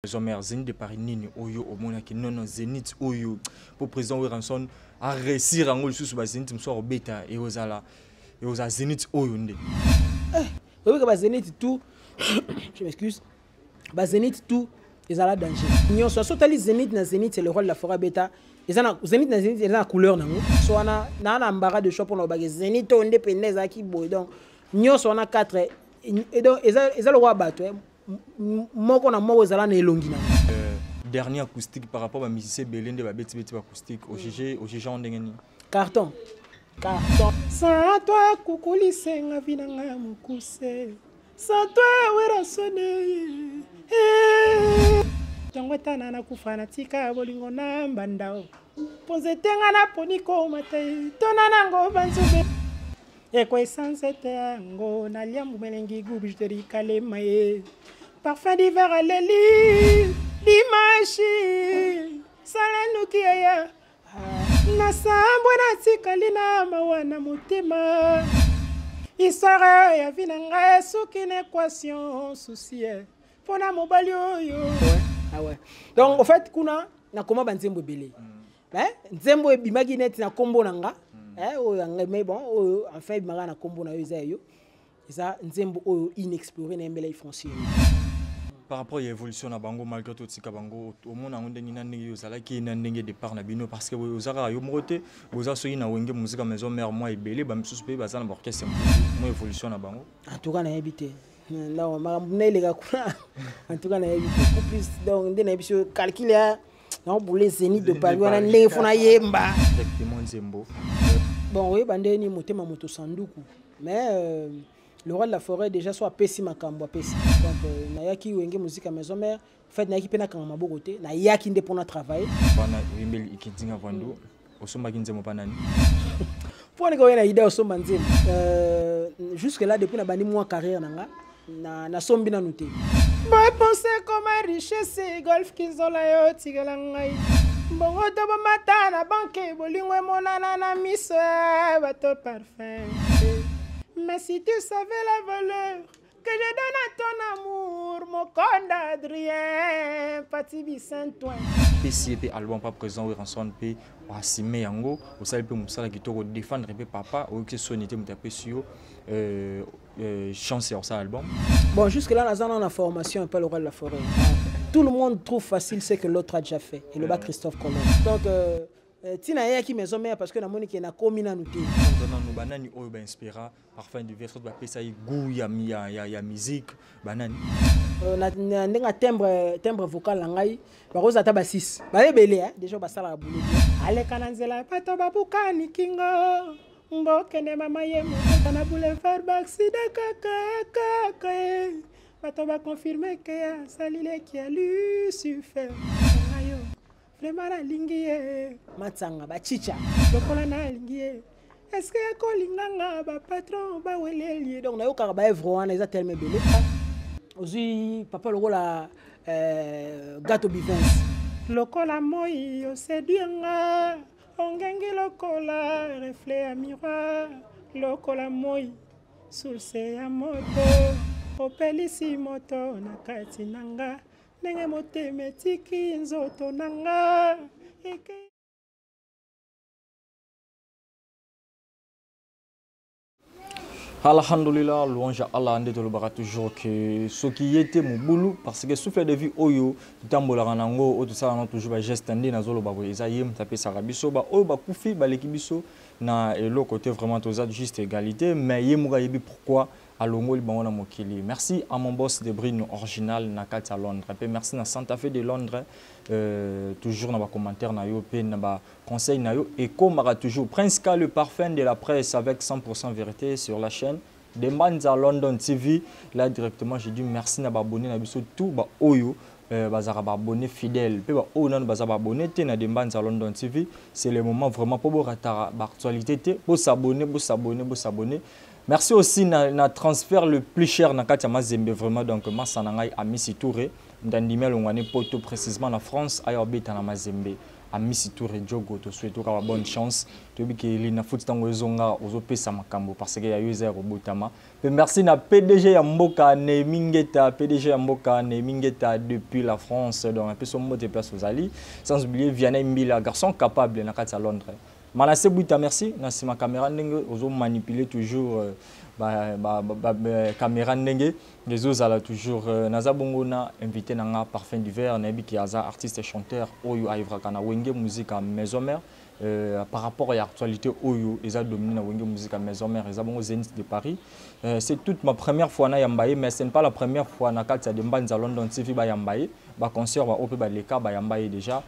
Zomer Zénith de Paris Nini Oyo Omona qui non Zénith Oyo pour président Weranson a réussir en gros sous Zénith m'soir bêta et aux Zénith Oyo ndé. Oui que Zénith tout je m'excuse. Zénith tout ils ont la danger. Nous soit totali Zénith na Zénith c'est le rôle de la forêt bêta. Ils ont Zénith na Zénith ils ont la couleur nango. Soit na embarras de choix pour nos bagages Zénith on dépend za qui boy donc nous soit na 4 et donc ils ont le roi battre. Dernier acoustique par rapport à musicien Belende ba beti acoustique au GG en dengeni carton sans toi kukuli senga vinanga mukuse sans toi wera sonne tango tana na kufana tika bolingo na mbandao ponze tenga na poniko matai tona nango banzube eko essence tango na liambu melengi gubijteri kalemaye parfum d'hiver à l'élite, l'image, salanukia, na sambona tikalina mawana mutema, histoire ya vinanga souki une équation souciée, pour na mobali yo. Ah ouais. Donc en fait kuna na koma banzembo belé. Nzembo ebimaki net na kombo nanga. Mais bon, enfin bimaka na kombo na yo zayo. Ça nzembo oyo inexploré na mbela français. Par rapport à l'évolution de Bango, malgré tout, Bango, au monde, on a des départ Nabino parce que vous avez moté, vous avez une musique à maison, mère, moi et Belé, bah, je suis pas dans l'orchestre. Moi, évolution à Bango. En tout cas, on a habité. Non, les gars, en tout cas, on a habité. Plus, donc, on a calculé, non, pour les Zénith de Paris, on a né, on a yemba. Exactement, Zembo. Bon, oui, bandé ni moté ma moto sanduku, mais. Le roi de la forêt déjà soit pessi makambo pessi donc nayaki wenge musique à maison mère fait nayaki pena kanga mabokote nayaki nde pona travailler bana wimbeli ikinzinga vandu osomba kinzemo panani pour ne koyena idée osomba nzemo jusque là depuis na bani mois carrière nanga na sombi na nuté ba penser comme richesse golf kizola yo tigala ngai bongo to ba mata na banque bolingo monana na miso bato parfum. Mais si tu savais la valeur que je donne à ton amour, mon conde Adrien, Patibi Saint-Ouen. PCP album pas présent ou rançon pe assimé yango, au salé pe musala qui to défendre pe papa ou que sonité mutape sur chancer ça album. Bon jusque là on a la formation un peu le roi de la forêt. Tout le monde trouve facile ce que l'autre a déjà fait et le bas Christophe Colomb. Donc tina yaki maison mère parce que na moni ke na komina nuté nous banani oyo ba inspira parfum du verso ba pesa goût ya musique banani na ndenga timbre vocal la ngai ba roza ta ba 6 ba lebele déjà ba sala boulot ale kana nzela pato ba bukani kingo mbokene mama yemo kana boulevard baksida kaka pato ba confirmer que ya salile qui a lu suffert Lemara lingie matsanga ba chicha lokola na lingie est-ce que yakolinganga ba patron ba weleli donc na yoka ba evro wana eza tellement belé ozi papa lokola gâteau bivins lokola moi yo séduanga ongengi lokola reflet à miroir lokola moi source ya moto opelisi moto na kati nanga nenge moteme tiki nzoto nanga Alhamdulillah, louange à Allah, on dit toujours que ce qui était mon boulot, parce que souffle de vie oyo, tambola ranango, tout ça, on a toujours un geste andé na zolo babo, ezayem tapé sarabiso, ba oyo ba kufi, ba l'équibiso, na et l'autre côté vraiment tous ça juste égalité, mais yemuga yebi pourquoi à Longo Libangona Mokili. Merci à mon boss de Brino original Nakat à Londres. Et merci à Santa Fe de Londres. Toujours dans les commentaires, dans les conseils. Et comme toujours, Prince K, le parfum de la presse avec 100% vérité sur la chaîne. Demande à London TV. Là directement, j'ai dit merci à abonner à tout Oyo. Bazara abonné fidèle pe ba onan bazara abonné té na demande à London TV. C'est le moment vraiment pour ratara actualité pour s'abonner. Merci aussi na transfert le plus cher na kati ya Mazembe vraiment donc Masanangai Amisi Touré ndandimel ngwane poto précisément na France aya obeta na Mazembe à Miss Tour et Djogo to souhaite une bonne chance to bi ke lina foot tango ezonga ozo pesa makambo parce que ya user robotama merci na PDG ya mboka ne mingeta PDG ya mboka ne mingeta depuis la France donc un peu son mot de place aux Ali sans oublier Vianney Mbila garçon capable na kati à Londres Manassé Bouita merci na ma caméra ndenge ozo manipuler toujours caméra ndenge les autres ala toujours naza bongo na invité nanga Parfum d'hiver na bi ki aza artiste et chanteur oyo aivra kana wenge musique à maison mère par rapport à l'actualité oyo eza dominé na wenge musique à maison mère eza bongo Zénith de Paris c'est toute ma première fois na Yambaye mais ce n'est pas la première fois na kati de Mbanza London TV ba Yambaye ba concert ba opé ba leka ba Yambaye déjà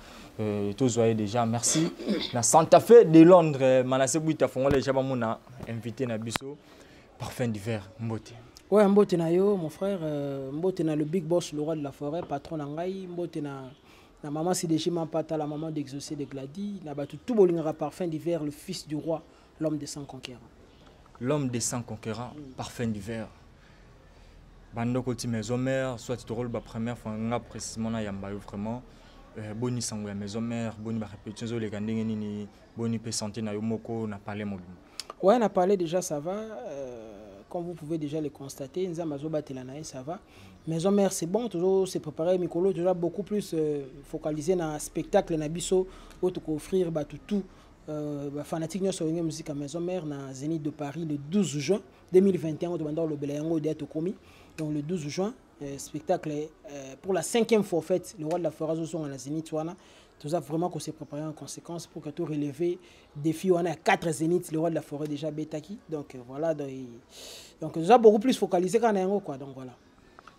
tous voyez déjà merci na Santa Fe de Londres Manassé Bouita fongo les jaba mona invité na biso Parfum d'hiver Mbote. Ouais, Mbote na yo mon frère, Mbote na le big boss le roi de la forêt, patron nangai, Mbote na maman Sideji Mampata, la maman d'Exaucé de Glady, na batu tout bolingara Parfum d'hiver, le fils du roi, l'homme des 100 conquérants. L'homme des 100 conquérants, Parfum d'hiver. Bando koti maison mère, soit tu rôle la première fois nga précisément na Yambayo vraiment boni sango ya maison mère, boni ba répétition zo le gandenge nini, boni pe santé na yo moko na parler mobile. Ouais, on a parlé déjà, ça va. Comme vous pouvez déjà le constater, ça va. Maison mère, c'est bon, toujours c'est préparé. Mikolo, déjà beaucoup plus focalisé dans le spectacle, dans biso, autre qu'offrir tout. Fanatique nous sur une musique à Maison mère, dans Zénith de Paris, le 12 juin 2021, au demandant le Belayango d'être commis. Donc le 12 juin, spectacle pour la 5e fois en fait, le roi de la forêt sont à la Zénith. Tout ça vraiment qu'on s'est préparé en conséquence pour que tout relever défi. On a 4 zéniths, le roi de la forêt déjà Betaki. Donc voilà, donc tout ça beaucoup plus focalisé qu'en Yango quoi. Donc voilà.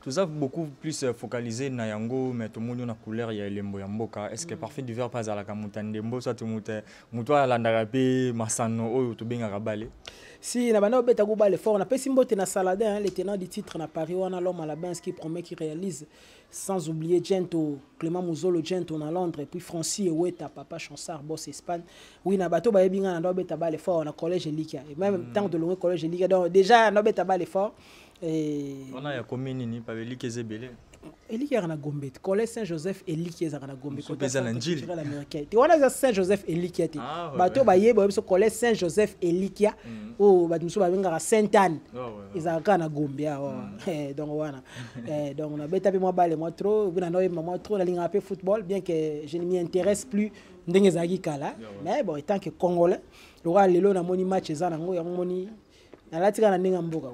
Tout ça beaucoup plus focalisé na Yango, mais tout le monde a couleur il y a lembo yamboka. Est-ce que Parfum d'hiver pas à la kamutande mbo soit muto ala ndarape masano oyo to benga rabale. Si na bana obeta go bale fort, on appelle Simbote na Saladin, le tenant du titre na Paris, on a l'homme à la Benz qui promet qui réalise. Sans oublier Gento, Clément Mouzolo, Gento à Londres, et puis Francis Eweta, Papa Chansard, Boss Espagne. Oui, na bateau ba binga na obeta bale fort, on a collège Elikia. Et même tant de loin collège Elikia. Donc déjà na obeta bale fort. Et on a ya commune ni pa Elikia Zebele. Elikia na Gombe, collège Saint-Joseph Elikia za na Gombe. Côté Zalandil. Tu vois Saint-Joseph Elikia ti. Bateau ba yebo so collège Saint-Joseph Elikia. Oh, ba muso ba binga Sainte-Anne. Izaka na Gombe donc voilà. Donc on a beta pe moi balle moi trop, vous na moi trop la ligne un peu football bien que je ne m'y intéresse plus ndenge zaki kala. Mais bon, tant que Congolais, le roi lelo na moni match za nango ya moni na latika na ndenge mboka.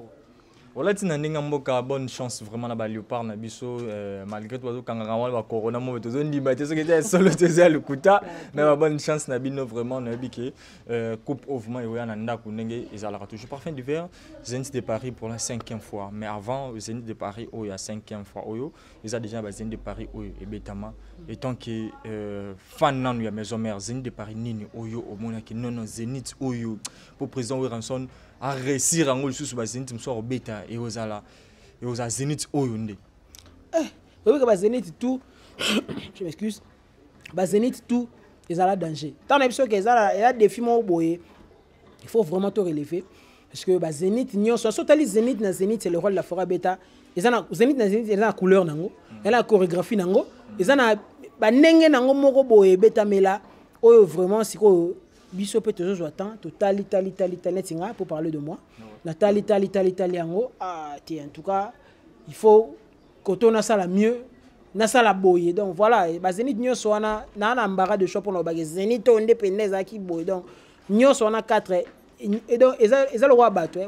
Voilà, tu n'as pas bonne chance vraiment na Léopard na biso malgré tout quand on va corona mo to zone dibaté ce qui était solo te le kuta mais bonne chance na bino vraiment na biké coupe of moi ya na ndako ndenge ezalaka toujours Parfum d'hiver Zénith de Paris pour la 5e fois mais avant Zénith de Paris il y a 5e fois oyo ils a déjà Zénith de Paris oyo et betama étant que fan nanu ya maison mère Zénith de Paris nini oyo au mona ki non Zénith oyo pour président Ranson à réussir en gros sous ba Zénith mso beta et aux Zénith oyonde oui que ba Zénith tout je m'excuse ba Zénith tout ils ont la danger tant on que il y a défi mon boye il faut vraiment tout relever parce que ba Zénith nyo surtout les Zénith na Zénith c'est le rôle de la forêt beta ils ont Zénith na Zénith ils ont la couleur nango ils ont la chorégraphie nango ils ont ba ndenge nango moko boye beta mela oyo vraiment siko biso peut toujours attendre totali netinga pour parler de moi natali yango ah en tout cas il faut que on a ça la mieux na ça la boye donc voilà ba Zénith nyoso wana na mbara de shop on ba Zénith onde pendeza ki boye donc nyoso wana 4 et donc eza le roi bato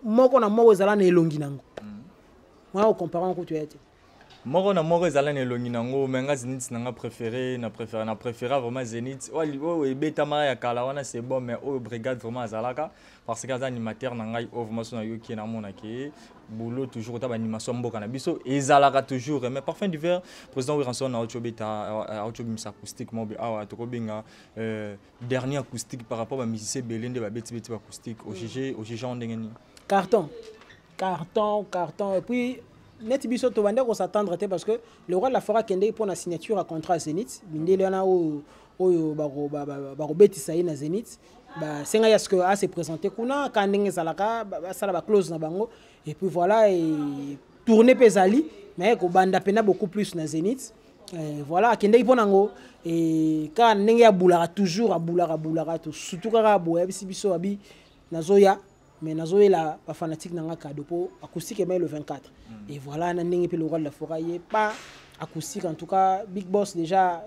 moko na moko zala na elongi nango moi on compare ko tu es moko na moko ezala na elongi nango menga Zénith nanga préféré vraiment Zénith o beta mara ya kala wana c'est bon mais o brigade vraiment azalaka parce que az animateur nanga o vraiment na yo ki na mona ki boulot toujours ta animation mboka na biso ezalaka toujours mais Parfum d'hiver président Ranson na auto beta auto bimisa acoustique mo awa to ko binga dernier acoustique par rapport à musicien belende ba beti acoustique au GG en ndengeni carton et puis net biso to bande ko s'attendre parce que le roi de la forêt kende pour la signature à contrat Zénith bindele na o baro betisa na Zénith ba senga ya ce que a se présenter kuna ka ndenge salaka ba sala ba close na bango et puis voilà et tourner pesali mais ko banda pena beaucoup plus na Zénith Voilà, akendeki mpo nango kaka ndenge abulaka toujours abulaka to surtout kaka aboya bisi biso abi nazoya mais nazoyela bafanatique na nga cadeau mpo acoustique emai le 24 et voilà na ndenge mpe le roi de la forêt ye pas acoustique en tout cas Big Boss déjà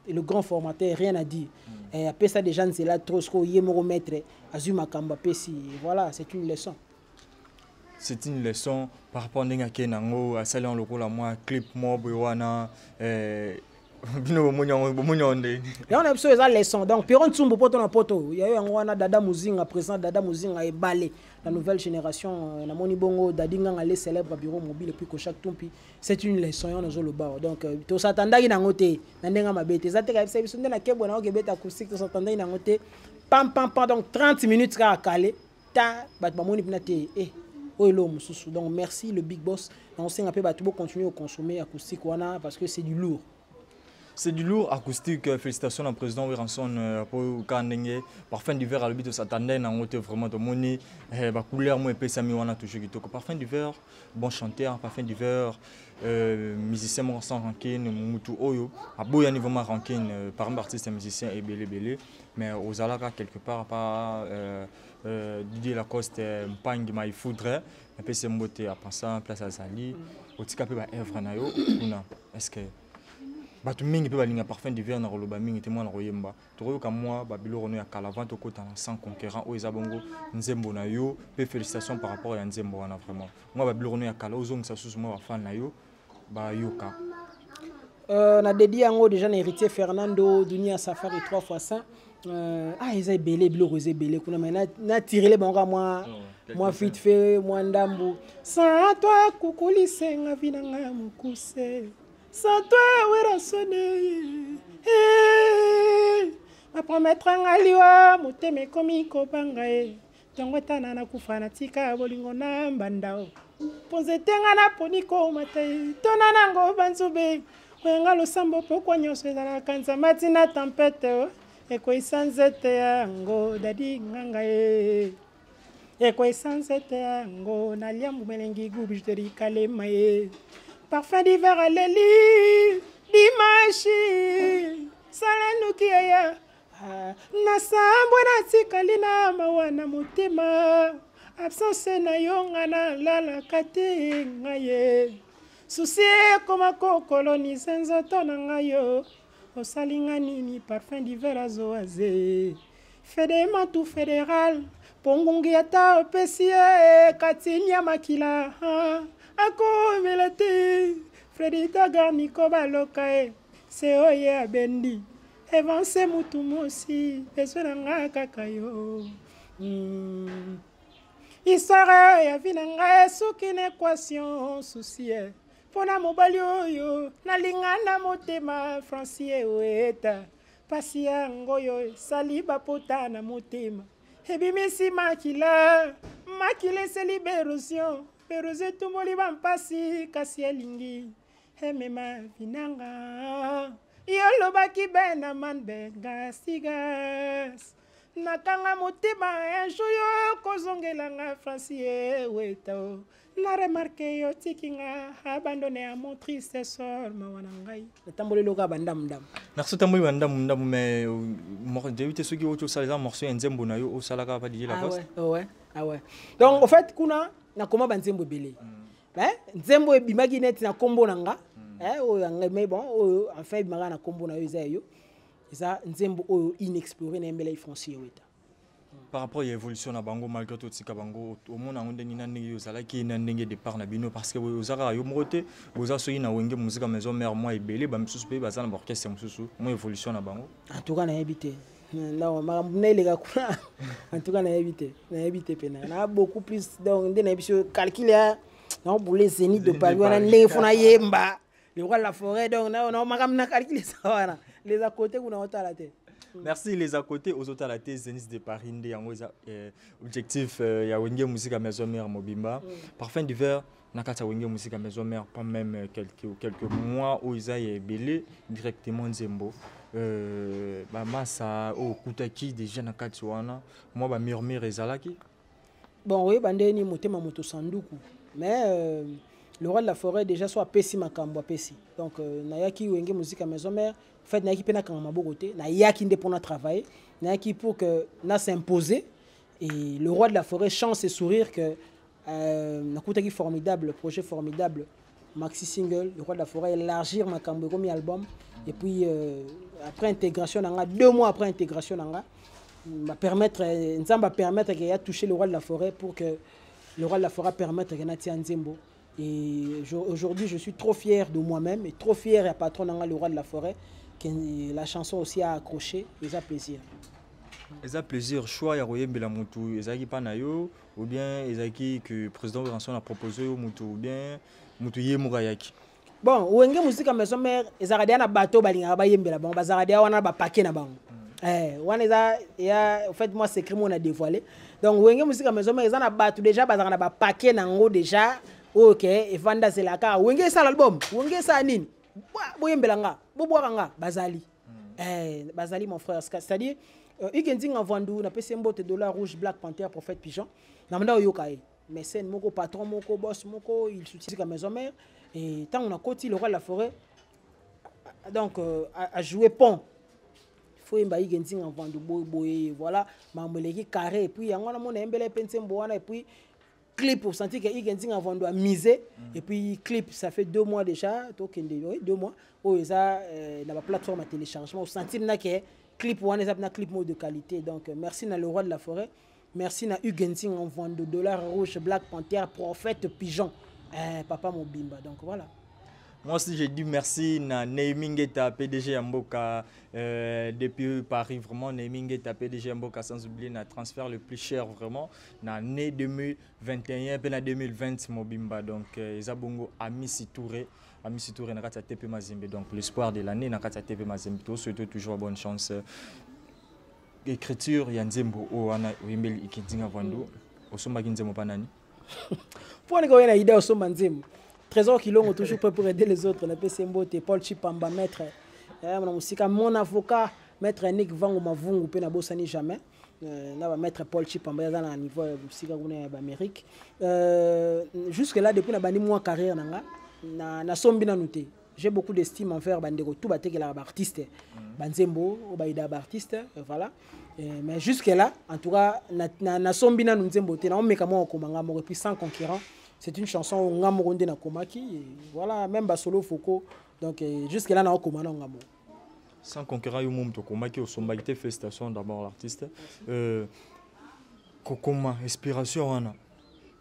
le grand formateur rien à dire après ça déjà nzela trop ce ye moko maître azui makambo apesi voilà c'est une leçon. C'est une leçon par rapport à ndenge nango asali en lokola moi clip mo boywana bino bomonyo on a besoin de leçon donc Piron Tsumbo poto na poto il y a eu wana Dada Muzinga président Dada Muzinga et balé la nouvelle génération na moni bongo Dadinga ngale célèbre bureau mobile puis ko chaque tumpi c'est une leçon on zo le bar donc to s'attendaki na ngote na ndenga mabete ça te ka biso ndena kebo na okebeta acoustique to s'attendaki na ngote pam donc 30 minutes ka calé ta bat ba moni pinate donc merci le Big Boss. On sait un peu continuer à consommer acoustique parce que c'est du lourd. C'est du lourd acoustique. Félicitations au président Wiranson pour Kandenge. Parfum d'hiver à l'habitude s'attendait à un vraiment de money. La couleur moi épais sami wana toujours qui toque. Parfum d'hiver, bon chanteur. Parfum d'hiver, musicien moi sans rancune, mutu oyo. À boya niveau ma rancune. Par un artiste musicien et belé. Mais aux alaka quelque part pas. Didier Lacoste mpagne ma foudre un peu c'est mboté à penser en place à Zali au tikape ba œuvre na yo kuna est-ce que batu mingi pe balinga parfum d'hiver na roloba mingi témoin na royemba to ka moi ba biloro no ya kalavant to kota sans conquérant o ezabongo nzembo na yo pe félicitations par rapport à nzembo wana vraiment moi ba biloro no ya kala ozong sa sous moi ba fan na yo ba yoka na dédié yango déjà na héritier Fernando Dunia Safari 3x1 ils ont belé biloko ils belé kuna mais na tiré les bango moi vite fait moi ndambu sans toi kukulise nga vinanga mukuse sans toi wera sonné ma promettre ngaliwa muteme komi kopanga tongo tana na kufanatika bolingo na mbandao pose tenga na poniko matai tona nango banzube wenga lo sambo pokwa nyoso na kanza matina tempête eko isanzete yango dadi nganga eko isanzete yango naliambu melengi gubi jteri kalema parfum d'hiver aleli dimashi salanuki ya nasambwe natikali na mawana motema absence na yonga na lala kate ngaye susi koma ko colonise nzoto na ngayo osalinga nini parfum d'hiver azoaze fedema tout fédéral pongungi ata opesi katini ya makila akomela te Fredita Garniko baloka se oye abendi evance mutu mosi besoin nga kaka yo histoire ya vie na nga soki na équation souci pona mobali oyo nalingana motema Francie weta pasi yango yo sali bapota na motema ebimisi makila se libération perose tumoli bampasi kasi elingi emema vinanga yolobaki bena man benga sigas nakanga motema enjoyo kozongelanga Francie weta na remarqué yo tikinga abandonné à mon triste sort mawana ngai tambole loka bandam merci tambole bandam mais j'ai ceux qui ont ça les morceaux nzembo na yo osalaka pas DJ Lacoste ouais donc en fait kuna na koma banzembo belé nzembo ebimaki net na kombo nanga mais bon enfin bimaka na kombo na yo eza nzembo oyo inexploré na mbela Francie weta par rapport à l'évolution na bango malgré tout tika bango au monde on ndenge na ndenge yozala ki na ndenge départ na bino parce que ozaka yo mokote oza soki na wenge musique maison mère moi ebele ba misusu pe baza na orchestre misusu mo évolution na bango en tout cas na habité non makambo les gars en tout cas na habité pena na beaucoup plus donc ndena biso calculer non pour les zénith de Paris na ndenge fona yemba le roi de la forêt donc non makambo na calculer ça wana les à côté kuna otala te. Merci les à côté aux autres à la thèse Zénith de Paris ndé yango objectif ya wenge musique à maison mère mobimba parfum d'hiver nakata wenge musique à maison mère pas même quelques mois où ils aient belé directement nzembo ba massa au kutaki déjà nakati wana moi ba murmure ezalaki bon oui bandeni motema moto sanduku mais le roi de la forêt déjà soit Pessi Makambo Pessi. Donc nayaki wenge musique à maison mère. En fait nayaki pena kanga mabogote, nayaki nde pour travailler, nayaki pour que na s'imposer et le roi de la forêt chance et sourire que nakutaki formidable, projet formidable. Maxi single, le roi de la forêt, élargir Makambo comme album et puis après intégration 2 mois après intégration va permettre qu'il y a touché le roi de la forêt pour que le roi de la forêt permette qu'il y ait Nzembo. Et aujourd'hui, je suis trop fier de moi-même et trop fier et patron le roi de la forêt que la chanson aussi a accroché et ça plaisir. Et plaisir, choix, il y a Royembela Moutou, Ezaki Panayo, ou bien Ezaki que le président Ranson a proposé au Moutou, ou bien Moutou Yemurayaki. Bon, ou enge musique à maison mère, Ezaradia na bateau, balinga bayembela, bon, Bazaradia wana ba paquet na bango. En fait, moi, c'est crime on a dévoilé. Donc, ou enge musique à maison mère, ils en a bateau déjà, bazarana ba paquet na ngo déjà, ok, et Vanda c'est la car, ou enge ça l'album, ou enge ça nini, boyembelanga, boboaranga, Bazali. Bazali, mon frère, c'est-à-dire, Igenzing en Vandou, na pesi mbote dollar rouge, Black Panther, Prophète Pigeon. Na manda yokae. Mais c'est moko patron, moko boss, moko, il soutient la maison mère. Et tant on a côté le roi de la forêt, donc à jouer pont. Il faut imba Igenzing en Vandou, boy, voilà. Mamboleki carré, et puis on a mon embele pensembo, et puis clip pour sentir que Igenzing en Vandou a misé. Et puis clip, ça fait 2 mois déjà, 2 mois. Oh, ça, dans la plateforme à téléchargement, au sentir que clip one est un clip mode de qualité. Donc merci à le roi de la forêt, merci à Ugensing en vente de dollars rouge, Black Panther, Prophète Pigeon, Papa Mobimba. Donc voilà. Moi aussi j'ai dit merci à Naming Eta PDG Mboka depuis Paris, vraiment Naming Eta PDG Mboka, sans oublier le transfert le plus cher vraiment dans l'année 2021 et 2020 Mobimba. Donc Zabongo Amissi Touré. Amissi Touré n'a pas TP Mazembe. Donc l'espoir de l'année n'a pas TP Mazembe. Tout souhaite toujours bonne chance. Écriture Yanzembo o ana Wimbeli Ikitinga Vandu. Osomba Kinzemo Panani. Pour les gars, idée Osomba Nzembo. Trésor qui l'ont toujours prêt pour aider les autres. Le PCMBO, Paul Chipamba, maître. Mon avocat, maître Nick Vango Mavungu, Pena Bossani jamais. Maître Paul Chipamba, dans le niveau de l'Amérique. Jusque-là, depuis la mois carrière, na sombi na nuté. J'ai beaucoup d'estime envers Bandego, tout baté que l'artiste, Banzembo, Obaïda artiste, voilà. Mais jusque-là, en tout cas, na sombi na Nzembo, na omekamo okomanga mo puis sans concurrent. C'est une chanson où Ngamoronde na komaki, voilà, même Basolo Foko. Donc jusque-là, na okomana ngamo. Sans concurrent, yo mom to komaki au sombagité félicitations d'abord l'artiste. Kokoma inspiration ana.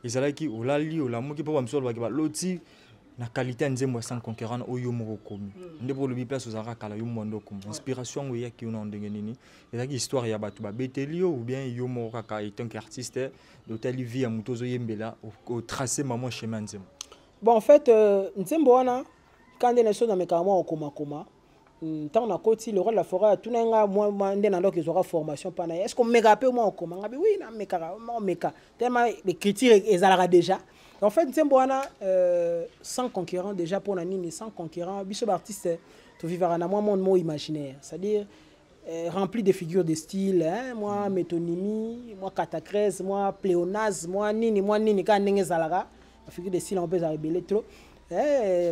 Ezalaki olali olamuki po bamsolo ba loti. Na qualité nzembo sans concurrent oyo moko komi ndebo lobi place ozara kala yo mondo kom inspiration oyo yaki ona ndenge nini ezaki histoire ya batu ba beteli ou bien yo moko kaka étant artiste d'hôtel vie ya mutozo yembela au tracer maman chemin nzembo. Bon en fait nzembo wana quand on est sur dans mes caramo koma tant na koti le roi de la forêt tout nga moi ndena ndo qu'ils aura formation pana est-ce qu'on me rappelle moi koma ngabi oui na meka tellement l'écriture ezalaka déjà. En fait, sans concurrent, déjà pour Nanini, sans concurrent, Bishop artiste, tu vivras dans un monde imaginaire. C'est-à-dire rempli de figures de style, hein? Moi, métonymie, moi, catacrèse, moi, pléonasme, moi, nini, quand on est zalara, la figure de style, on peut se révéler trop.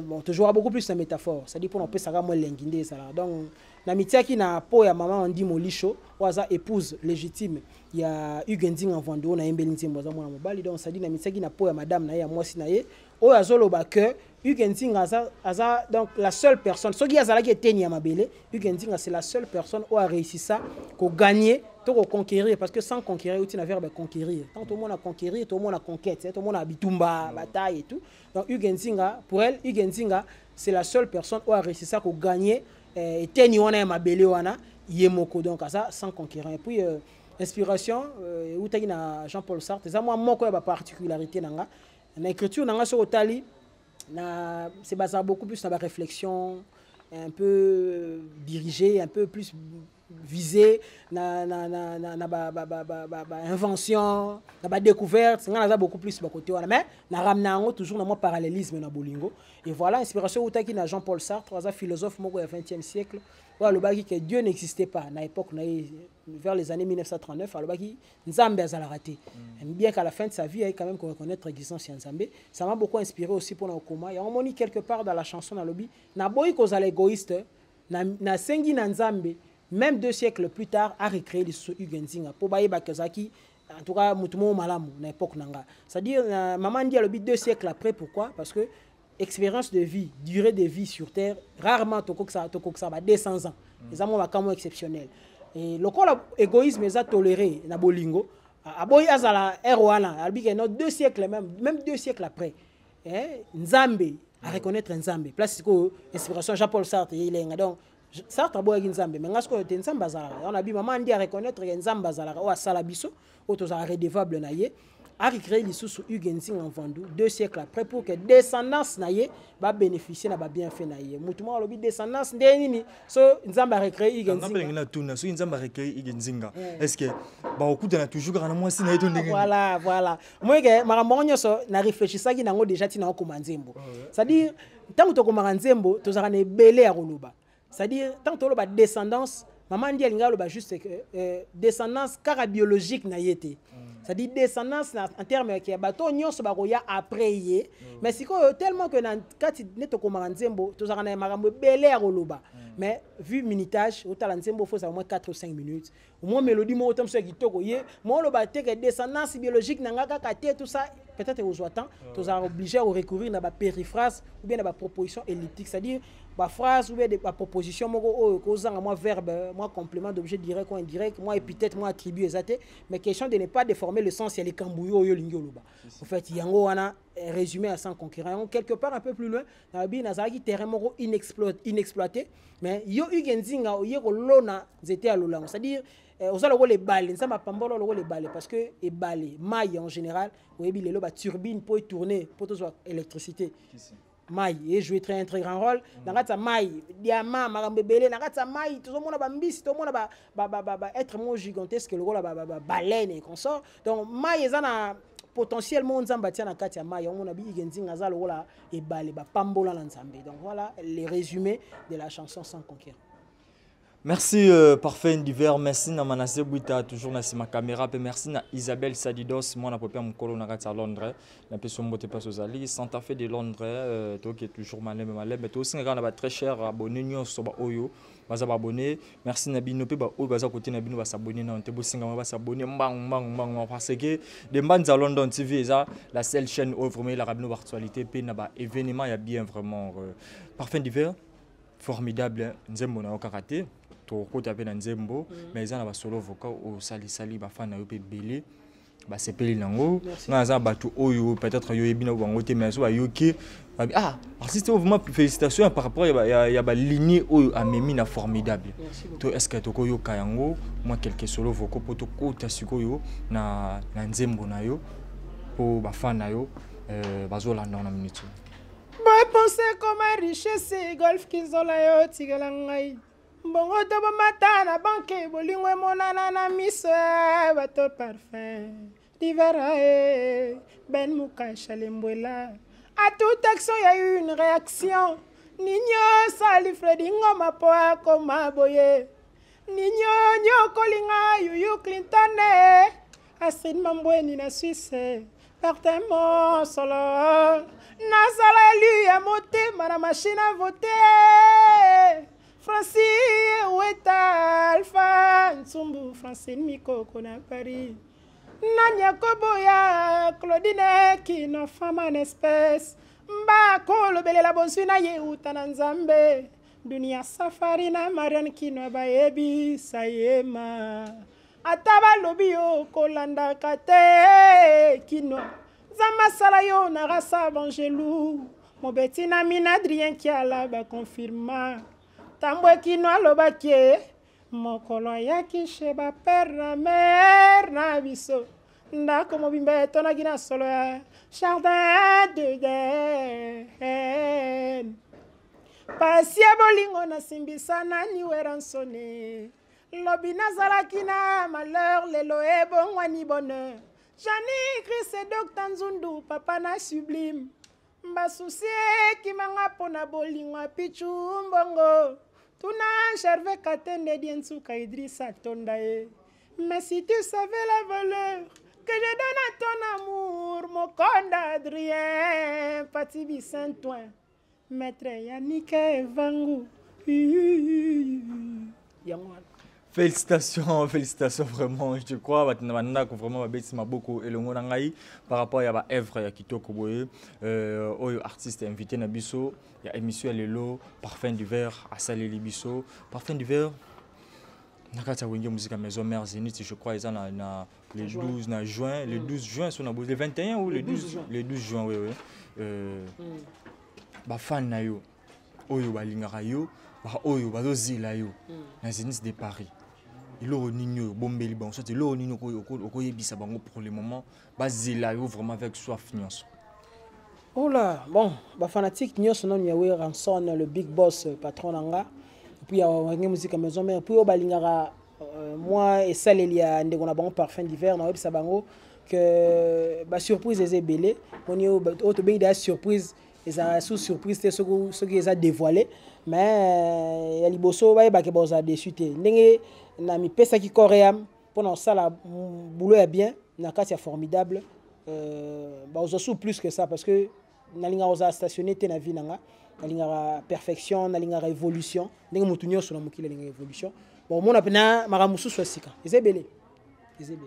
Bon, tu joueras beaucoup plus la métaphore. C'est-à-dire pour on peut savoir moi l'ingindé, ça là. Donc, l'amitié qui n'a pas ya maman on dit molicho, ou sa épouse légitime. Il y a Ugenzing en Vendée, on a un belinzi mboza mwana mobali. Donc ça dit l'amitié qui n'a pas ya madame na ya moi si na ye. O azolo ba que Ugenzing aza donc la seule personne. Ce qui a zala qui était ni amabele, Ugenzing c'est la seule personne où a réussi ça, qu'on gagner, tout conquérir parce que sans conquérir, tu n'as verbe conquérir. Tant tout le monde a conquérir, tout le monde a conquête, tout le monde a bitumba, bataille et tout. Donc Ugenzinga, pour elle, Ugenzinga, c'est la seule personne où a réussi ça, qu'on gagner. Et teni wana ma belle wana yemoko donc ça sans concurrent. Et puis inspiration où tu na Jean-Paul Sartre ça moi moko ba particularité nanga na écriture nanga sur otali na c'est basé beaucoup plus sur la réflexion un peu dirigée un peu plus visé na invention na découverte ngana za beaucoup plus ba côté wana mais na ramna ngo toujours na mo parallélisme na bolingo et voilà inspiration utaki na Jean-Paul Sartre un philosophe moko ya 20e siècle wa lobaki que Dieu n'existait pas na époque na vers les années 1939 lobaki nzambe azala raté bien qu'à la fin de sa vie il a quand même reconnaître l'existence de nzambe ça m'a beaucoup inspiré aussi pour na koma ya on moni quelque part dans la chanson na lobi na boy ko zala égoïste na sengi na nzambe même 2 siècles plus tard a recréé les Hugues Nzinga pour baye bakezaki en tout cas mutumo malamu na époque nanga c'est-à-dire maman dit à l'obit 2 siècles après pourquoi parce que expérience de vie durée de vie sur terre rarement toko que ça 200 ans les amours va quand même exceptionnel et le corps égoïsme les a toléré na bolingo aboy azala erwana albi que non 2 siècles même 2 siècles après nzambe à reconnaître nzambe place que inspiration Jean-Paul Sartre il est donc Sartre aboyaki nzambe mais ngasko te nzambe azalaka on a bi maman ndi à reconnaître que nzambe azalaka o asala biso o tozala redevable na ye a recréé lisusu Hugues Nzinga en Vandu 2 siècles après pour que descendance na ye ba bénéficier na ba bienfait na ye mutuma alobi descendance ndenini so nzambe a recréé Hugues Nzinga nzambe ngina tuna so nzambe a recréé Hugues Nzinga est-ce que ba okuta toujours kana mwasi na yeto ndenge voilà moi que makambo so na réfléchissaki nango déjà tina okoma nzembo c'est-à-dire tant que tokoma nzembo tozala na ebele ya koloba c'est-à-dire tant que la descendance maman dit alinga loba juste descendance car biologique na yete c'est-à-dire descendance en termes qui bato nyonso bakoya après yé mais siko tellement que na kati neto komanga nzembo tozaka na makambo belé ya koloba mais vu minutage otala nzembo faut ça au moins 4 ou 5 minutes au moins mélodie mo otam so kitoko yé mo loba te que descendance biologique na ngaka kate tout ça peut-être aux temps tozaka obligé à recourir na ba périphrase ou bien na ba proposition elliptique c'est-à-dire ba phrase ou bien des proposition moko kozanga moi verbe moi complément d'objet direct ou indirect moi épithète moi attribut exact mais question de ne pas déformer le sens il y a les cambouyo yo lingi oloba en fait yango wana résumé à 100 concurrents quelque part un peu plus loin dans la bi nazaki terrain moko inexploité mais yo Hugues Nzinga o yeko lona nzete ya lolango c'est-à-dire aux aloko les balles nzamba pambolo loko les balles parce que et balles maille en général oyebi lelo ba turbine pour tourner pour to électricité maille et jouer très grand rôle dans la maille diamant marambe belé dans la maille tout le monde ba mbisi tout le monde ba être moins gigantesque le rôle ba baleine et consort donc maille ezana potentiellement nzamba tia na kati ya maille on a bi Hugues Nzinga za le rôle et balé ba pambola na nzambe donc voilà les résumés de la chanson Sans conquérir. Merci Parfait Divers, merci na Manassé Bouita toujours na ma caméra et merci na Isabelle Sadidos moi na popia mukolo na kati à Londres na peso mbote pas aux ali Santa Fe de Londres to qui est toujours malem mais to aussi na ba très cher abonné nyonso ba oyo baza ba abonné merci na bino pe ba oyo baza côté na bino ba s'abonner na te bosinga ba s'abonner mbang parce que de Mbanza London TV eza la seule chaîne où vraiment la rabino actualité pe na ba événement ya bien vraiment Parfait Divers formidable nzembo na okaraté to ko tapé na nzembo mais ils en a solo vocal au sali ba fan na yo pe belé ba sepeli nango na za batu oyo peut-être yo ebina bango te mais so ba yoki ah artiste vraiment félicitations par rapport ya ba lignée oyo amemi na formidable to est-ce que to ko yo kayango moi quelques solo vocal pour to ko ta sikoyo na nzembo na yo pour ba fan na yo bazola na minute ba penser comme richesse golf kizola yo tigala ngai bongo to bomata na banke bolingo monana na miso bato parfum divera ben muka chalembwela à toute action il y a eu une réaction ninyo sali Freddy ngoma poa koma boye ninyo nyokolinga yuyu Clinton Astrid Mambweni na Suisse partement solo na sala lui a monté ma machine à voter Francis Oueta Alpha Nsumbu Francine Mikoko na Paris Nanya Koboya Claudine Kino femme en espèce Mbako lobele la bonsuit na ye utana nzambe Dunia safari na Marianne Kino baebi sayema Ataba lobio kolanda kate Kino Zama salayo na rasa Bangelou Mobeti na min Adrien Kiala ba confirma Tambwe kino alobakie mokolo yaki sheba père na mère na biso ndako mobimbe tona gina solo ya jardin de den pasia bolingo na simbisa nani weransone lobi nazalaki na malheur lelo ebongwani bonheur Jani Chris et Dr Nzundu papa na sublime mbasusi ekimanga pona bolingwa pichu mbongo tuna Gervais Katende Diensuka Idrissa Tondae. Mais si tu savais la valeur que je donne à ton amour, mon conde Adrien, Patibi Saint-Ouen, Maître Yannick Vangou. Félicitations, félicitations vraiment. Je crois que vraiment beaucoup et le monde par rapport à la œuvre qui Kitoko Boye, artiste invité na biso, il y a émission Lelo, Parfum du verre à Saleli Biso, Parfum du verre. Nakata Wenge musique à Maison Mère Zénith, je crois ils ont les 12 juin, les 12 juin sont les 21 ou les 12 juin oui oui. Ba fan na yo, oyo balingaka yo, ba oyo bazozila yo na Zénith de Paris. Il a un bombeli bon, soit il a un pour le moment, bazila yo vraiment avec soif nyos. Oh là, bon, ba fanatique nyos non yawe ranson le big boss patron nanga. Puis il y a une musique à Maison Mère, puis au balingara moi et celle il y a ndeko na bango Parfum d'hiver na web sabango que ba surprise est belé on y autre bien des surprise ils a sous surprise c'est ce qui les a dévoilé mais ya liboso ba ke boza déçu té ndenge na mi pesa ki coréam pendant ça la boulot est bien na cas c'est formidable ba ozo plus que ça parce que na linga oza stationné té na vie nanga na linga perfection na linga évolution ndenge mutu nyonso na mokili linga évolution bon mona pena maramusu so sika ezebele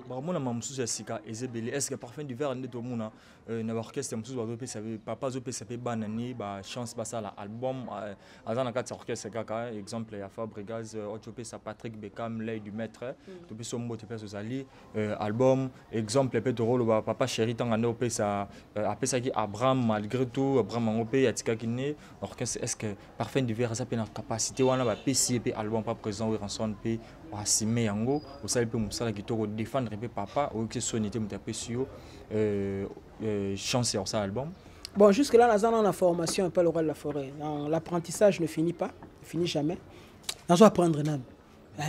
Bah mon amant monsieur Sika ezebele est-ce que Parfum du verre ndé to mona na orchestre monsieur bazo pe sabe papa zo pe sabe banani ba chance ba ça album azana kat orchestre kaka exemple ya Fabregas ochope sa Patrick Beckham l'œil du maître to pe so mbote pe so zali album exemple pe to rolo ba papa chéri tanga no pe sa apesa ki Abraham malgré tout Abraham ngope ya tika kine orchestre est-ce que Parfum du verre ça pe na capacité wana ba PC pe album pas présent oui ranson pe asime yango osali pe musala kitoko défendre pe papa ou que sonité mutape sur chance sur ça album. Bon jusque là dans la formation un peu le roi de la forêt. L'apprentissage ne finit pas, ne finit jamais. Nazo apprendre nan.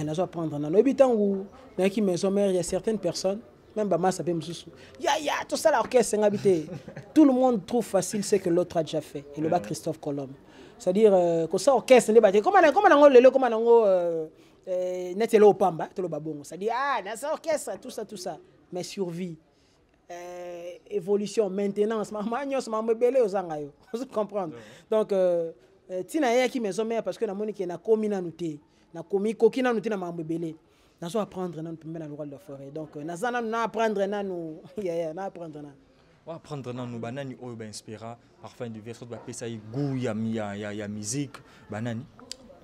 Nazo apprendre nan. Habitant où dans qui Maison Mère il y a certaines personnes même Bama ça peut me sous. Ya tout ça l'orchestre habité. Tout le monde trouve facile ce que l'autre a déjà fait et le bas Christophe Colombe. C'est-à-dire que ça orchestre ne batté comment netelo pamba telo babongo ça dit dans ça orchestre tout ça mais survie évolution maintenance mamanyos mamebele ozanga yo vous comprendre donc tina ya ki Maison Mère parce que na moni ki na komi na nuté na komi koki na nuté na mamebele na so apprendre na pembe na le roi de la forêt donc na zana na apprendre na nous na apprendre na apprendre na nous banani oyo ba inspira Parfum du verre ba pesa goût ya musique banani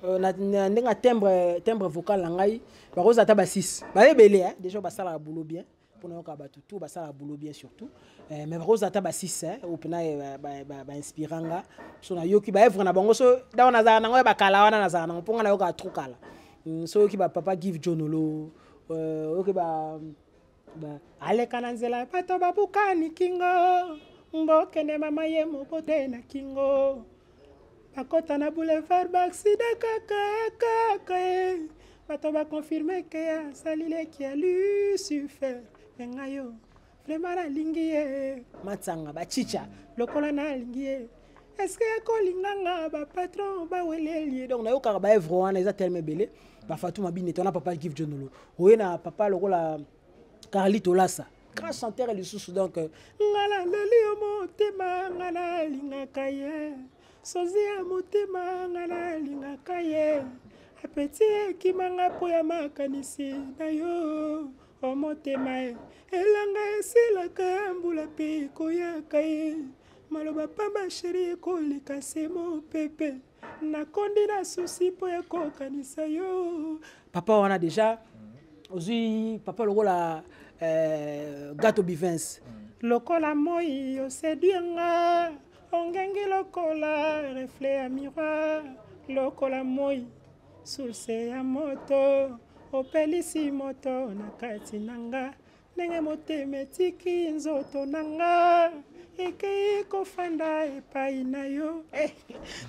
na timbre vocal la ngai ba roza ta ba 6 ba ebele déjà ba sala boulot bien pour na ka ba tout ba sala boulot bien surtout mais ba roza ta ba 6 ou pena ba inspiranga so na yoki ba œuvre na bango so da wana za na ngo ba kala wana na za na ponga na yo ka trop kala so ki ba papa give jonolo oki ba aleka na nzela pato babukani kingo mbokene mama ye mopote na kingo bakota na boulevard baksida kaka bato ba confirmer que ya salile qui a Lucifer ngayo vraiment la lingie matsanga ba chicha lokola na lingie est-ce que yakolinganga ba patron ba weleli donc na yo ka ba œuvre wana eza tellement belé ba Fatou Mabine tona papa give jonolo oye na papa lokola Carlito Lassa grand chanteur et le sous donc ngala leli motema ngala lingaka ye sozi ya motema ngala lingaka ye apeti ekimanga po ya makanisi na yo omotema ye elanga esilaka mbula mpe koyaka ye maloba pamba sheri ekoleka se mopepe nakondi na susi po ya kokanisa yo papa wana déjà ozwi papa lokola Gato Bivens lokola moi oseduanga ongengi lokola reflet ya miroir lokola moi source ya moto opelisi moto na kati nanga ndenge motema etiki nzoto nanga ekei kofanda epai na yo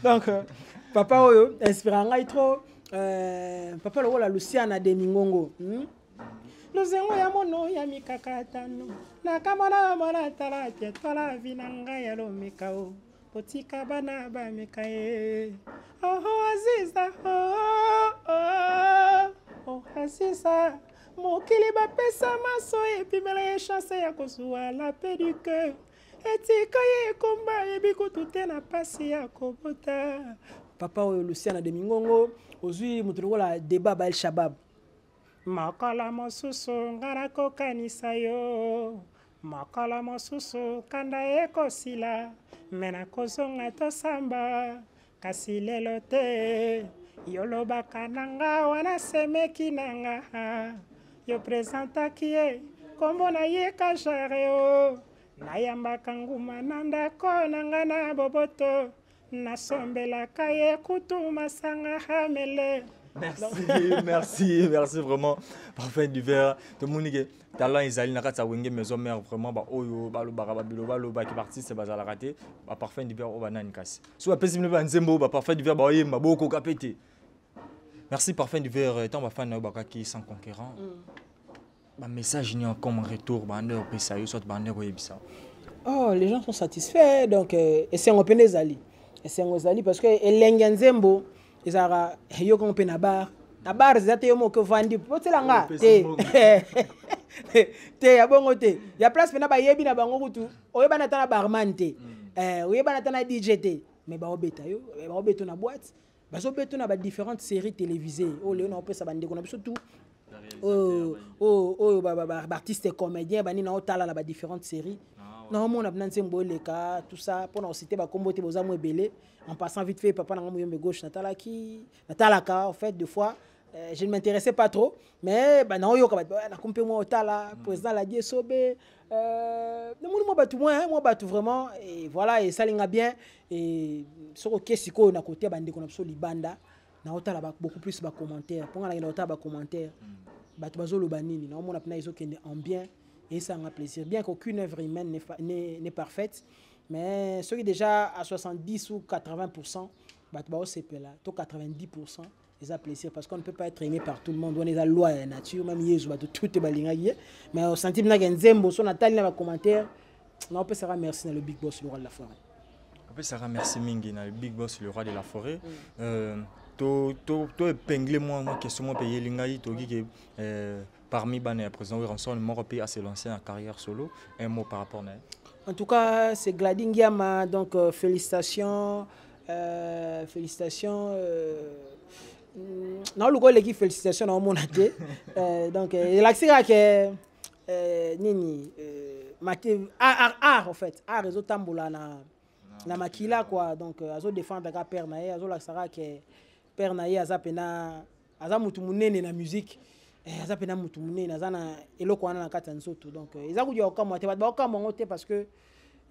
donc papa oyo inspira ngai trop papa lokola Luciana de Mingongo. Luzengo ya mono ya mikakatano. Nakamona mona tala pietola vinanga ya lo mikao. Potika bana ba mikae. Oh Aziza, oh Aziza. Mokili bapesa maso epimela chance ya kozwa la paix du cœur. Etika ye komba ebikutu te na pasi ya kobota. Papa oyo Luciana de Mingongo ozwi mutu lokola débat ba El Shabab. Makala mosusu ngana kokanisa yo. Makala mosusu kanda ekosila. Mena kozonga tosamba. Kasi lelo te. Yolobaka nanga wana semeki nanga. Yo presenta kie kombo na ye kajare o. Nayambaka nguma nandako nanga na boboto. Nasombelaka ye kutu masanga hamele. Merci vraiment. Parfum d'hiver. Tout le monde qui talent Isali nakata wenge maison mère vraiment ba oyo ba lo ba qui artiste ba za la raté. Ba parfum d'hiver o banane kasi. So ba pesi ba nzembo ba parfum d'hiver ba oyemba boko kapete. Merci parfum d'hiver tant ba fan na ba ki sans conquérant. Ba message ni encore en retour ba ndeur pesa yo soit ba ndeur yebisa. Oh, les gens sont satisfaits donc et c'est un open Zali. Et c'est un Zali parce que elenga nzembo ezara yo ko pe na bar zate yo moko vandi potela nga te ya bongo te ya place pena ba yebi na bango kutu oyeba na tana barman te oyeba na tana DJ te mais ba obeta yo ba obeto na boîte ba so beto na ba différentes séries télévisées o le na opesa bande ko na biso tout ba artiste comédien bani na otala na ba différentes séries. Non, mon abnan sembo leka tout ça pour nous citer ba kombo te boza mo ebele en passant vite fait papa na ngombe gauche natalaka en fait deux fois je ne m'intéressais pas trop mais ba na oyo ka ba na kompe mo otala président la die sobe no mo batu vraiment et voilà et ça linga bien et soko kesiko na côté bande ko na biso libanda na otala ba beaucoup plus ba commentaires pour na otala ba commentaires batu bazolo banini na mona pena iso kende en bien. Et ça m'a plaisir. Bien qu'aucune œuvre humaine n'est parfaite, mais ceux qui déjà à 70 ou 80%, bah, c'est là, 90%, ils ont plaisir parce qu'on ne peut pas être aimé par tout le monde. On est dans la loi et la nature, même Jésus, tout est balingaye. Mais au sentiment qu'il y a un zembo, son attaque dans les commentaires, on peut se remercier dans le Big Boss, le roi de la forêt. On peut se remercier Mingi dans le Big Boss, le roi de la forêt. To épingler moi question moi payer lingai to qui parmi les présidents Ranson mon pays à se lancer en carrière solo un mot par rapport à en tout cas c'est Gladys Ngiama donc félicitations non le gars qui félicitations dans mon athée donc l'accès que nini art en fait art réseau tambola na makila quoi donc azo défendre ka père na azo la sara que père naye azapena azamutu munene na musique azapena mutu munene azana eloko wana na kata nsoto donc ezakudia okamwa te ba okamwa te parce que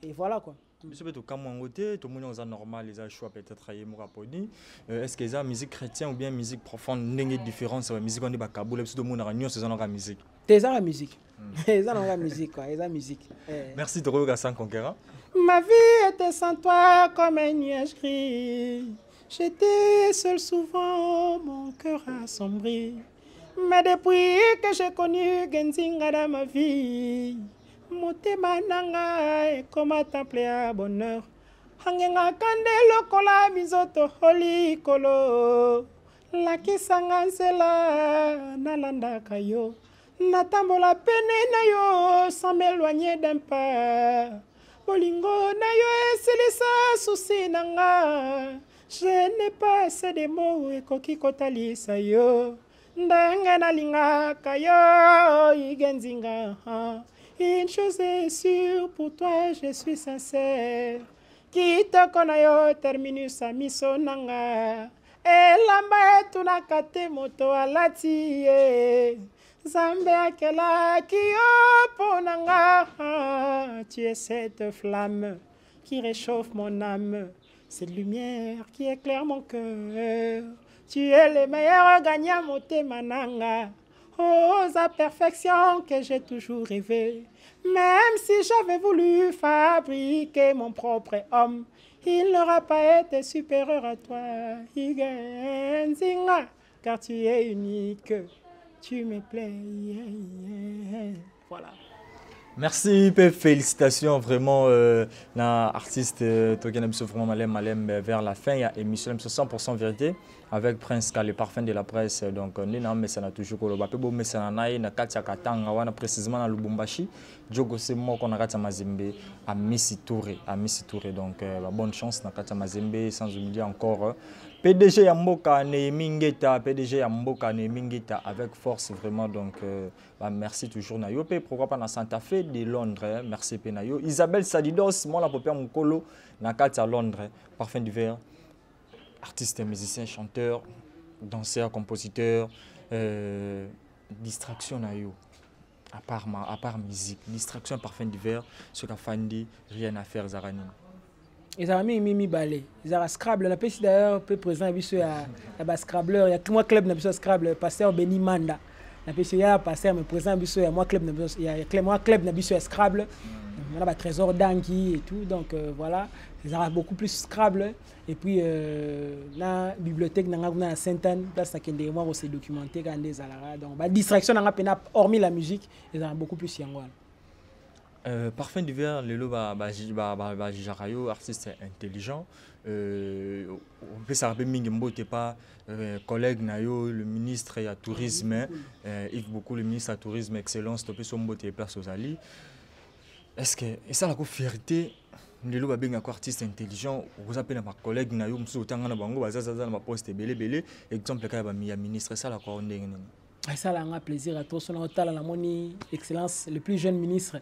et voilà quoi monsieur beto kamwa ngote to moni oza normal les choix peut-être aye mo raponi est-ce que ça musique chrétien ou bien musique profonde ndenge différence la musique on est ba kabula biso to mona ranyo c'est ça musique tes la musique eza na musique quoi eza musique merci de regarder sans conquérant ma vie était sans toi comme un nuage gris. J'étais seul souvent, mon cœur assombri. Mais depuis que j'ai connu Genzinga dans ma vie, motema nanga est comme un temple à bonheur. Hangenga kande lokola mizoto holi kolo. Lakisanga nzela nalanda kayo. Natambola pene na yo sans m'éloigner d'un pas. Bolingo na yo esilisa souci nanga. Je n'ai pas assez de mots et koki kotalisa yo. Ndanga na linga kayo igenzinga. Une chose est sûre, pour toi je suis sincère. Kita kona yo terminus a miso nanga. Elamba etunakate moto alati ye. Zambe akela kiyo ponanga. Tu es cette flamme qui réchauffe mon âme. Cette lumière qui éclaire mon cœur. Tu es le meilleur gagnant, mon mananga. Oh, la perfection que j'ai toujours rêvé. Même si j'avais voulu fabriquer mon propre homme, il n'aura pas été supérieur à toi. Igenzinga, car tu es unique, tu me plais. Yeah, yeah. Voilà. Merci, félicitations vraiment na artiste Token vraiment malem vers la fin il y a émission 100% vérité avec Prince K, le parfum de la presse. Donc nina mais ça na toujours ko ba pe bo mais ça na na katia katanga wana précisément na Lubumbashi Djogo c'est moi qu'on a katia Mazembe à Missy Touré donc bonne chance na katia Mazembe sans oublier encore PDG Yamboka Neemingeta, PDG Yamboka Neemingeta avec force vraiment donc merci toujours na yo pourquoi pas na Santa Fe de Londres merci Penayo Isabelle Sadidos moi la popia mukolo na katia Londres parfum d'hiver artiste musicien chanteur danseur compositeur distraction na yo à part musique distraction parfum d'hiver ce qu'a fandi rien à faire Zarani. Ils ont mis balai. Ils ont Scrabble. On a d'ailleurs peu présent il y a Scrabbleur. Il y a moi club n'a Scrabble. Pasteur Benny Manda. Il y a pasteur mais présent il y a moi club n'a Scrabble. On a Trésor Danki et tout. Donc voilà. Ils ont beaucoup plus Scrabble. Et puis la bibliothèque n'a Sainte-Anne. Là ça qui est moi aussi documenté quand des alara. Donc distraction n'a pas hormis la musique. Ils ont beaucoup plus yangwal. Parfum d'hiver, Lelo Jarayo, artiste intelligent. On peut s'arrêter Mingimbo, t'es pas collègue Nayo, le ministre du tourisme, Yves beaucoup le ministre du tourisme, excellence, tu peux sombo tes places aux alliés. Est-ce que et ça la fierté, Lelo Babing artiste intelligent, vous appelez ma collègue Nayo, monsieur Otanga na bango, bazaza na poste belé, exemple quand il y a ministre, ça la quoi on est. Ça a un plaisir à tous, on a la moni excellence, le plus jeune ministre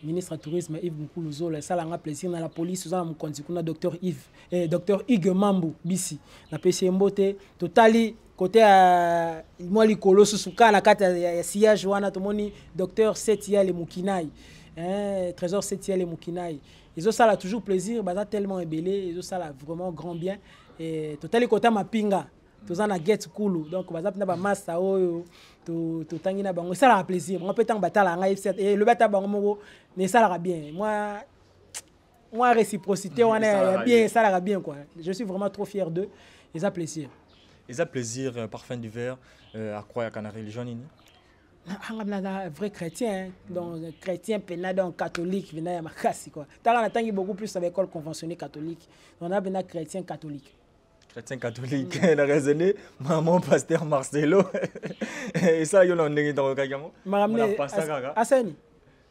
du tourisme Yves Mukuluzo, ça a un plaisir dans la police, nous avons un docteur Hugues Mambu Bissi, na PCMbote, totali côté à moi li kolo susuka na kata ya sillage wana tomoni docteur Setia le Mukinai, trésor Setia le Mukinai. Ils ont ça là toujours plaisir, bah ça tellement ébélé, ils ont ça là vraiment grand bien et totali côté mapinga. Tous en a get cool donc bazap na ba massa oyo to tangi na bango ça la plaisir moi peut tant batala nga et le bata bango moko ne ça la bien moi réciprocité on est bien ça la bien quoi je suis vraiment trop fier d'eux ils a plaisir parfum d'hiver à croire à la religion ni un vrai chrétien donc chrétien pénal donc catholique venait à makasi quoi tala na tangi beaucoup plus avec l'école conventionnelle catholique on a bien chrétien catholique na raisonné maman pasteur Marcelo et ça yo ndenge dans kakango maramne asani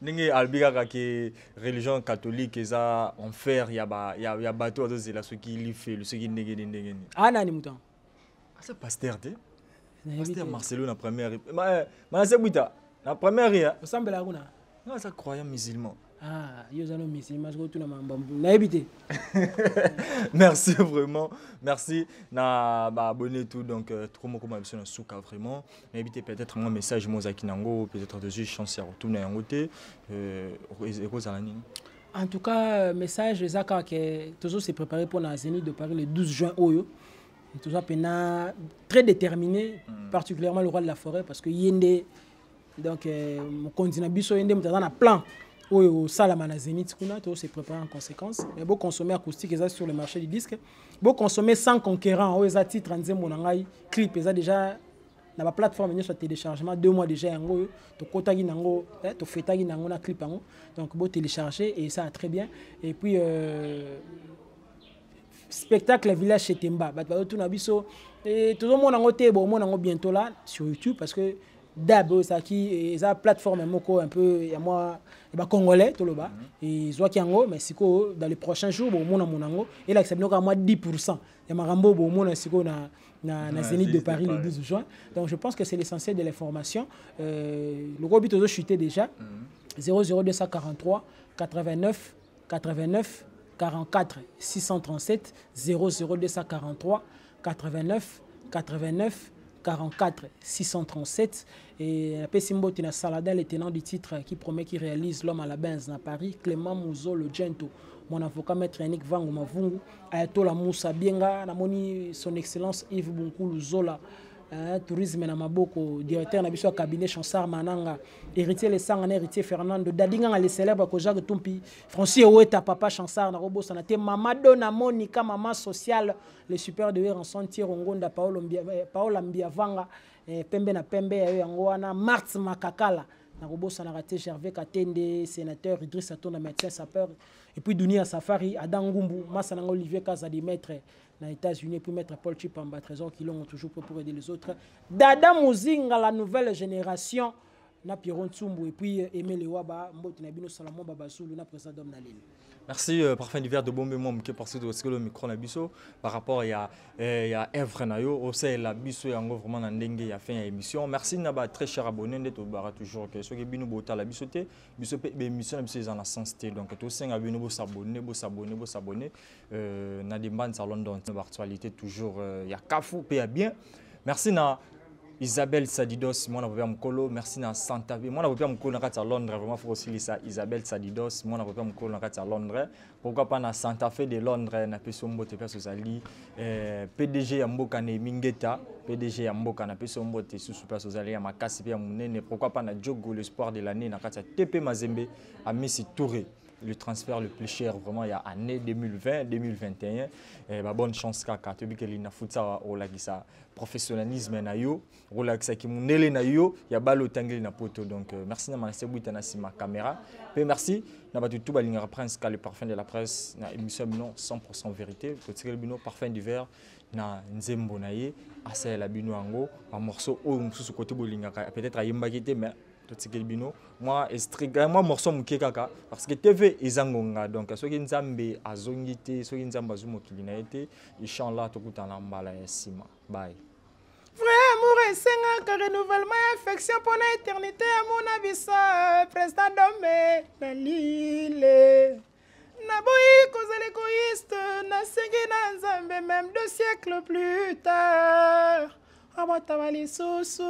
ndenge albika ki religion catholique eza enfer ya bateau de la ce qui li fait ce qui ndenge ana ni mutan ça pasteur Marcelo na première ma c'est buta na première ya semble la kuna non ça croyant musulman. Ah, merci vraiment, merci na abonné tout donc trop mon comme sur souka vraiment. N'hésitez peut-être un message moi Zakinango peut-être deux chances à retourner en côté en tout cas message Zaka que toujours s'est préparé pour la Zénith de Paris le 12 juin oyo. Tout ça très déterminé particulièrement le roi de la forêt parce que yende donc mon continent biso yende mutana na plan. Au Salamana Zénith, on s'est préparé en conséquence. Mais beau consommer acoustique sur le marché du disque. Beau consommer sans conquérant. Au Zati 30e monangai clip déjà dans la plateforme sur téléchargement 2 mois déjà yango to kotagi nango to fetagi nango na clip yango. Donc beau télécharger et ça très bien. Et puis spectacle village chez Temba. Ba tout na biso et tout le monde nango te bon nango bientôt là sur YouTube parce que d'abord ça qui est plateforme moko un peu il y a moi et congolais tout le bas et zo kiango mais siko dans les prochains jours bon mona monango et là c'est bien à moi 10% il y a marambo bon mona siko na Zénith de Paris le 12 juin donc je pense que c'est l'essentiel de l'information le gros but chuté déjà 00243 89 89 44 637 00243 89 89 44 637 et la Pessimbo Tina Saladin, le tenant du titre qui promet qu'il réalise l'homme à la benz à Paris, Clément Mouzo le Gento, mon avocat maître Yannick Vango Mavungu, Ayatola Moussa Bienga, Namoni son excellence Yves Bunkulu Zola, tourisme na maboko directeur na biso cabinet Chansard Mananga héritier les sangana héritier Fernando dadinga le célèbre ko Jacques Tumpi Francis Oweta papa Chansard na robo sanate mama Dona Monica maman sociale le super de en sentir Ngonda Paola Mbiavanga pembe na pembe yango wana Marthe Makakala na robo sanate Gervais Katende sénateur Idriss Atona médecin sapeur et puis Dunia Safari Adam Ngumbu Masananga Olivier Kazadi maître aux États-Unis, puis mettre Paul Chipamba, Trésor qui l'ont toujours pour aider les autres. Dada Muzinga, la nouvelle génération, na Piron Tsumbu, et puis Aimé Lewaba, Mboti Nabino Salamon Babasulu, na président d'Homme Nalil. Merci, Parfum d'hiver de Bombe Mom, qui est passé de le micro na biso par rapport à Evre Nayo, au sein la biso et en vraiment en dengue, il y a fait une émission. Merci Naba, très cher abonné, d'être toujours que ceux qui bino bota la bisoté, bisoté émission la biso en la sensité. Donc tous ceux qui bino s'abonner, na des bandes à London, l'actualité toujours il y a Kafou, paye bien. Merci na Isabelle Sadidos, moi je Mkolo, merci na Santa Fe. Moi je Mkolo à Londres, vraiment faut aussi lire ça. Isabelle Sadidos, moi je Mkolo à Londres. Pourquoi pas na Santa Fe de Londres, na Pesombo te Sozali, PDG Yamboka ne Mingeta, PDG Yamboka na Pesombo te Super Sozali à Makasi pe Munene. Pourquoi pas na Djogo l'espoir de l'année na Katia TP Mazembe à Messi Touré. Le transfert le plus cher vraiment il y a année 2020-2021. Bonne chance kaka tu que l'ina futsa au lagisa professionnalisme na yo, au lagisa qui munele na yo, ya balo tangeli na poto donc merci na masebuita na sima caméra. Et merci na batu tout balinga prince ka le parfum de la presse na émission bino 100% vérité, petit bino parfum d'hiver na nzembo na ye, asa la bino ango, un morceau au mususu côté bolinga peut-être à yimbakite mais moi moi morceau muke kaka parce que TV ezangonga donc ceux qui nzambe azongité ceux qui nzamba zumo kilina été inchallah tokutana mbala ya sima bye vrai amour et senga que renouvellement affection pour l'éternité à mon avis président d'homme na lile na boyi cause l'égoïste na sengi na nzambe même 2 siècles plus tard Abotama susu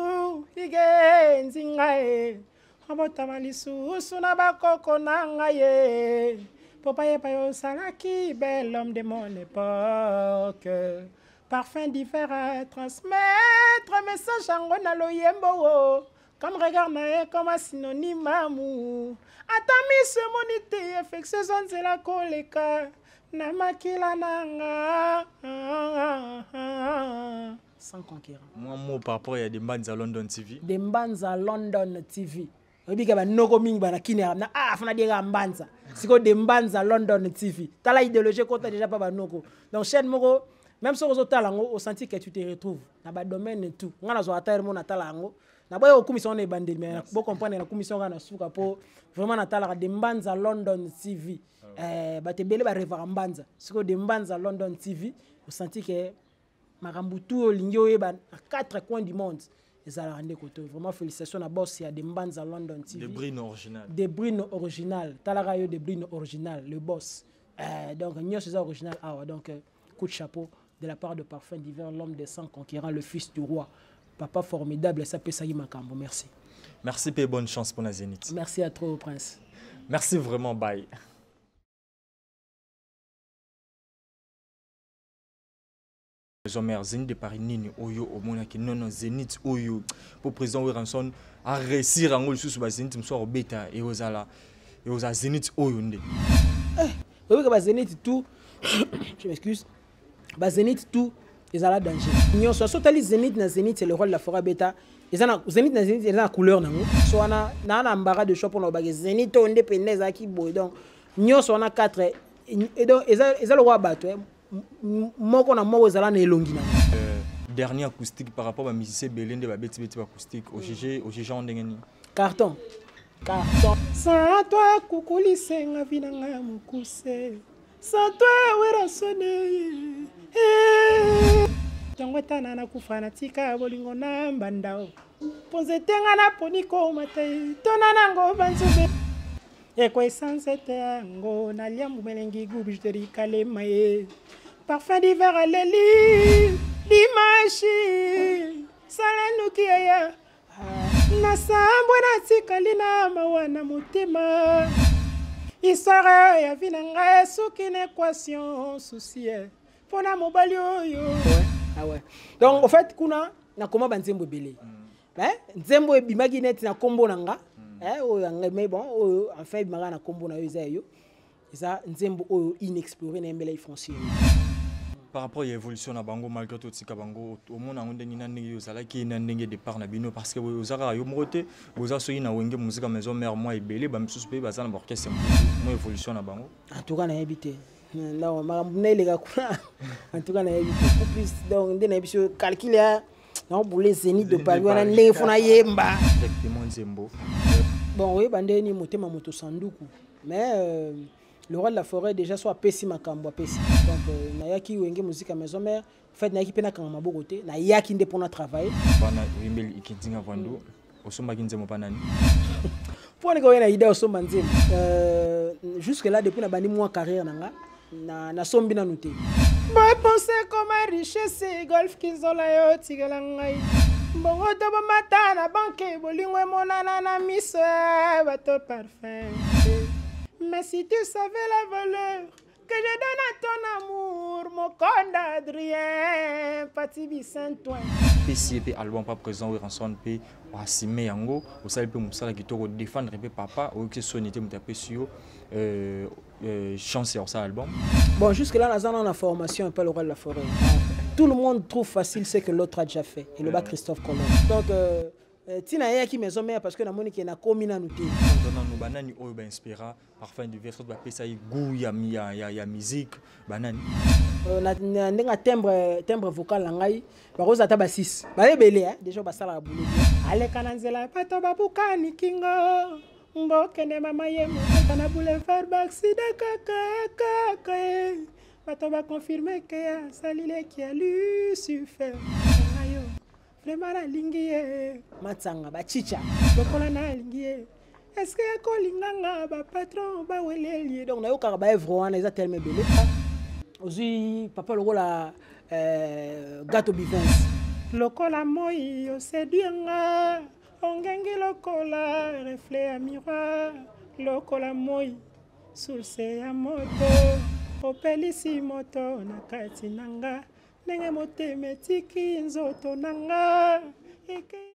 ige nzingae Abotama susu na bakoko nangaye Papa ye payo salaki bel homme de mon époque Parfum d'hiver à transmettre message en na loyembo Comme regard na comme un synonyme amour Atami ce monité affectueuse c'est la koleka na makila nanga sans conquérant. Moi, par rapport à des bandes à London TV. Des bandes à London TV. Obi ka ba noko mingi ba na kine na fana dia mbanza. Siko des bandes à London TV. Tala idéologie ko déjà pas ba noko. Donc chaîne moko même si on tala ngo au senti que tu te retrouves na ba domaine et tout. Ngana zo atayr mo na tala ngo. Na boyo o commission na bandel mais bo comprendre na commission na suka po vraiment na tala des bandes à London TV. Ba te belé ba revara mbanza. Siko des bandes à London TV au senti que Marambutu Olingyo à 4 coins du monde. Et ça la rendait côté. Vraiment félicitations à boss, il y a des bandes à London TV. Des brines originales. Des brines originales. Talarayo des brines originales, le boss. Donc Nyo c'est original. Donc coup de chapeau de la part de Parfum d'hiver, l'homme des 100 conquérants, le fils du roi. Papa formidable, ça peut saillir Makambo. Merci. Merci et bonne chance pour la Zénith. Merci à toi, Prince. Merci vraiment, bye. Zénith de Paris nini oyo omona ki non Zénith oyo pour président Weranson a réussir en sous ba Zénith mso beta et ozala Zénith oyo ndé oui que ba Zénith tout je m'excuse ba Zénith tout ezala danger nyo so tali Zénith na Zénith c'est le rôle de la forêt beta ezana Zénith na Zénith ezana couleur nango so na mbara de shop on ba Zénith onde peneza ki boy donc nyo so na 4 et donc ezala le roi bato moko na moko ezala na elongi na dernier acoustique par rapport à musicien Belende ba beti acoustique au GG en ndengeni carton sans toi kukuli senga vinanga mukuse sans toi wera sonne tongo tana na kufana tika bolingo na mbandao ponze tenga na poniko mate tona nango banzube Eko essence tango na liambu melengi gubi jteri kalema ye Parfum d'hiver à l'élite Dimashi Salanu kiaya Nasambwe na tikali na mawana mutema Histoire ya vinanga Souki une équation souci Pona mobali oyo. Ah ouais. Donc en fait kuna na koma ba nzembo belé nzembo ebimaki net na kombo nanga mais bon enfin bimaka na kombo na yo eza yo eza nzembo oyo inexploré na mbela foncier. Par rapport à l'évolution na bango malgré tout tika bango au monde en ndenge na ndenge yo zala ki na ndenge départ na bino parce que vous avez yo moté vous avez soyi na wenge musique maison mère moi ebelé ba misusu pe bazana ba orchestre mo évolution na bango en tout cas na habité non ma les gars en tout cas na habité plus donc ndena biso calculer non pour les zénith de Paris na ndenge fona yemba exactement nzembo bon oui bande ni motema moto sanduku mais le roi de la forêt déjà soit pessi makambo pessi donc na yaki wenge musique à maison mère fait na yaki pena kanga maboko te na yaki nde pona travailler bana wimbeli ikitinga vandu osomba kinzemo panani pour ne na idée osomba nzemo jusque là depuis na bani mois carrière nanga na sombi na nuté ba penser comme richesse golf kizola yo tigala ngai bongo to ba mata na banque bolingwe monana na miso bato parfait. Mais si tu savais la valeur que je donne à ton amour, mon conde Adrien, Patibi Saint-Ouen. PCP album pas présent, rançon P, Assimé Yango, vous savez peu Moussala qui te défendre papa, ou que sonité m'tapé sur chance sur ça album. Bon, jusque là, on a la formation un peu le roi de la forêt. Tout le monde trouve facile ce que l'autre a déjà fait. Et le bas Christophe Colomb. Donc tina yaki maison mère parce que na moni ki na komi na nuté donnant nous banani oyo ba inspira parfum du verso ba pesa yi goût ya musique banani na ndenga timbre vocal na ngai ba koza ta ba 6 ba ebele déjà ba sala boulot aleka na nzela pato babukani kingo mbokene mama yemo na boulevard baksida kaka pato ba confirmer que ya salile qui a lu suffert vraiment la lingie matsanga ba chicha lokola na lingie est-ce que yako linganga ba patron ba weleli donc na yo ka ba evro wana eza tellement belé ozi papa lokola gâteau bivins lokola moi yo séduanga ongengi lokola reflet à miroir lokola moi source ya moto opelisi moto na kati nanga nenge moteme tiki nzoto nanga eke